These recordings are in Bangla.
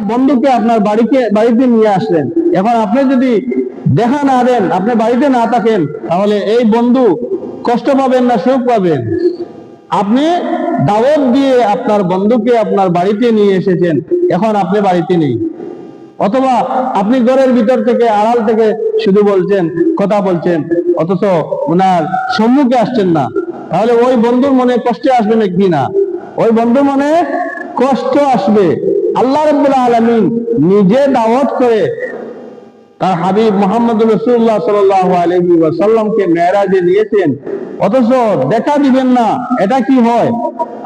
বন্ধুকে আপনার বাড়িতে নিয়ে আসলেন। এখন আপনি যদি দেখা না দেন, আপনি বাড়িতে না থাকেন, তাহলে এই বন্ধু কষ্ট পাবেন না সুখ পাবেন? আপনি দাওয়াত দিয়ে আপনার বন্ধুকে আপনার বাড়িতে নিয়ে এসেছেন, এখন আপনি বাড়িতে নেই, অথবা আপনি ঘরের ভিতর থেকে আড়াল থেকে শুধু বলছেন, কথা বলছেন, অথচ ওনার সম্মুখে আসছেন না, তাহলে ওই বন্ধুর মনে কষ্ট আসবে নাকি? না, ওই বন্ধুর মনে কষ্ট আসবে। আল্লাহ রাব্বুল আলামিন নিজে দাওয়াত করে তার হাবিব মুহাম্মদ রাসূলুল্লাহ সাল্লাল্লাহু আলাইহি ওয়াসাল্লামকে মেরাজে নিয়েছেন, অথচ দেখা দিবেন না। এটা কি হয়?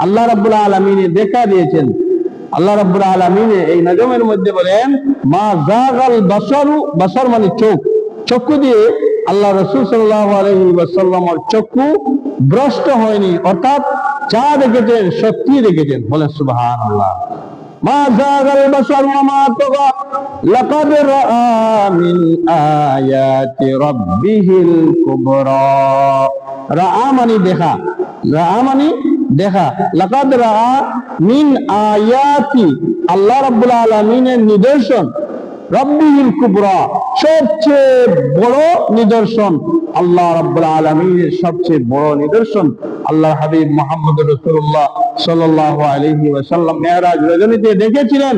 আল্লাহ রাব্বুল আলামিন দেখা দিয়েছেন। আল্লাহ রাব্বুল আলামিন এই নজমের মধ্যে বলেন, মা যাগাল বাসারু, বাসার মানে চোখ, চক্ষু দিয়ে আল্লাহ রাসূল সাল্লাল্লাহু আলাইহি ওয়াসাল্লামের চক্ষু ভ্রষ্ট হয়নি, অর্থাৎ যা দেখেছেন সত্যি দেখেছেন। বলেন সুবহানাল্লাহ। মা যাগাল বাসারু ওয়া মা তাগা লাকাদ রাআ মিন আয়াতি রাব্বিহিল কুবরা। রাআ মানে দেখা, রাআ মানে দেখা, লাকাদ রাআ মিন আয়াতি আল্লাহ রাব্বুল আলামিনের নিদর্শন, রাব্বিহিল কুবরা সবচেয়ে বড় নিদর্শন, আল্লাহ রাব্বুল আলামিনের সবচেয়ে বড় নিদর্শন আল্লাহর হাবিব মুহাম্মদ রাসূলুল্লাহ সাল্লাল্লাহু আলাইহি ওয়াসাল্লাম মেরাজ রজনীতে দেখেছিলেন।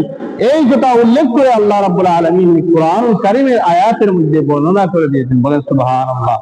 এই কথা উল্লেখ করে আল্লাহ রাব্বুল আলামিন কুরআনুল কারীমের আয়াতের মধ্যে বর্ণনা করে দিয়েছেন। বলেন সুবহানাল্লাহ।